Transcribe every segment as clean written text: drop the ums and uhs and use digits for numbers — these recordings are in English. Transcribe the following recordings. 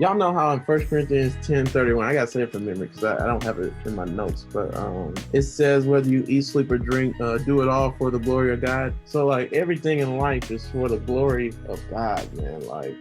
Y'all know how in 1 Corinthians 10:31, I gotta say it from memory because I don't have it in my notes, but it says whether you eat, sleep, or drink, do it all for the glory of God. So like everything in life is for the glory of God, man. Like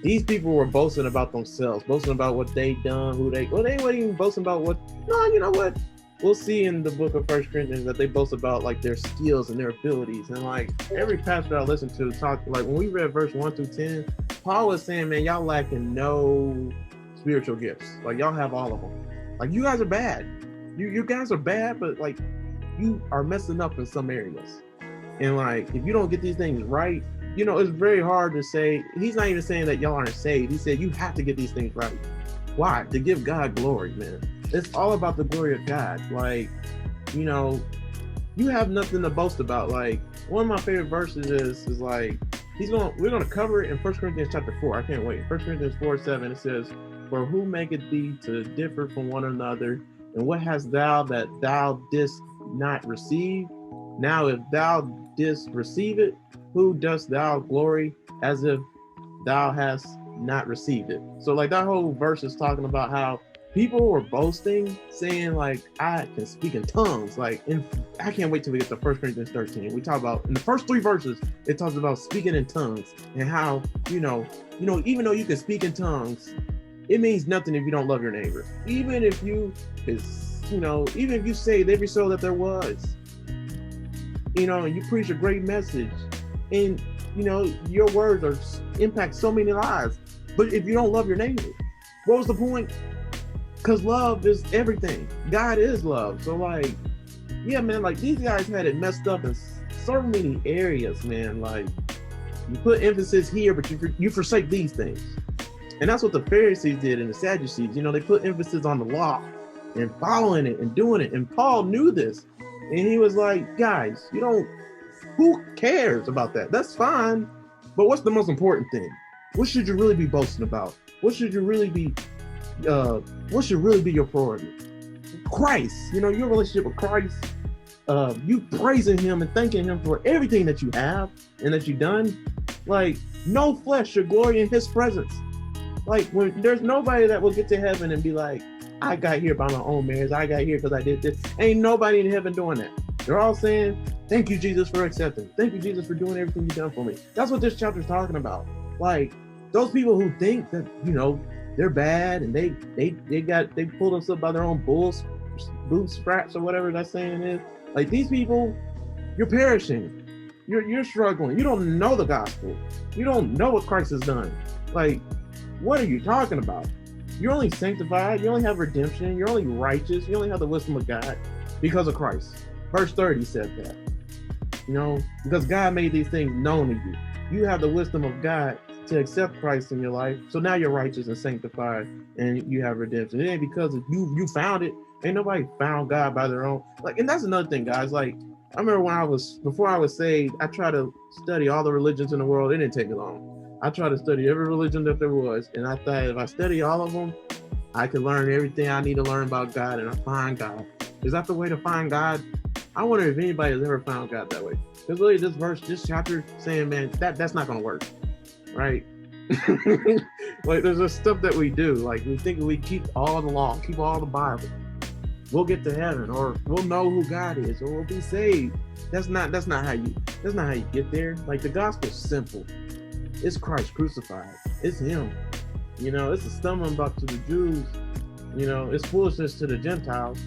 these people were boasting about themselves, boasting about what they done, they weren't even boasting about what. No, you know what? We'll see in the book of 1 Corinthians that they boast about like their skills and their abilities, and like every pastor I listen to talk like when we read verse 1 through 10, Paul was saying, man, y'all lacking no spiritual gifts. Like y'all have all of them. Like you guys are bad. You guys are bad, but like you are messing up in some areas. And like if you don't get these things right, it's very hard to say. He's not even saying that y'all aren't saved. He said you have to get these things right. Why? To give God glory, man. It's all about the glory of God. Like, you have nothing to boast about. Like, one of my favorite verses is like, we're gonna cover it in 1 Corinthians chapter 4. I can't wait. 1 Corinthians 4:7, it says, "For who maketh thee to differ from one another? And what hast thou that thou didst not receive? Now if thou didst receive it, who dost thou glory as if thou hast not received it?" So like that whole verse is talking about how people were boasting, saying like, I can speak in tongues. Like, I can't wait till we get to 1 Corinthians 13. We talk about in the first 3 verses, it talks about speaking in tongues and how even though you can speak in tongues, it means nothing if you don't love your neighbor. Even if you saved every soul that there was, and you preach a great message, and your words impact so many lives. But if you don't love your neighbor, what was the point? Because love is everything. God is love. So like, yeah, man, like these guys had it messed up in so many areas, man. Like you put emphasis here, but you forsake these things. And that's what the Pharisees did and the Sadducees. They put emphasis on the law and following it and doing it. And Paul knew this. And he was like, guys, who cares about that? That's fine. But what's the most important thing? What should you really be boasting about? What should really be your priority? Christ, your relationship with Christ, you praising him and thanking him for everything that you have and that you've done. Like no flesh should glory in his presence. Like when there's nobody that will get to heaven and be like, I got here by my own merits. I got here because I did this. Ain't nobody in heaven doing that. They're all saying, thank you, Jesus, for accepting. Thank you, Jesus, for doing everything you've done for me. That's what this chapter is talking about. Like those people who think that, they're bad and they pull themselves by their own bootstraps or whatever that saying is. Like these people, you're perishing. You're struggling. You don't know the gospel. You don't know what Christ has done. Like, what are you talking about? You're only sanctified. You only have redemption. You're only righteous. You only have the wisdom of God because of Christ. Verse 30 said that. Because God made these things known to you. You have the wisdom of God to accept Christ in your life. So now you're righteous and sanctified and you have redemption. It ain't because of you found it. Ain't nobody found God by their own. Like, and that's another thing, guys. Like, I remember before I was saved, I tried to study all the religions in the world. It didn't take me long. I tried to study every religion that there was. And I thought if I study all of them, I could learn everything I need to learn about God and I find God. Is that the way to find God? I wonder if anybody has ever found God that way. Because really this chapter saying, man, that's not going to work. Right? Like there's just stuff that we do. Like we think we keep all the law, keep all the Bible, we'll get to heaven, or we'll know who God is, or we'll be saved. That's not how you get there. Like the gospel's simple. It's Christ crucified. It's him. It's a stumbling block to the Jews. It's foolishness to the Gentiles.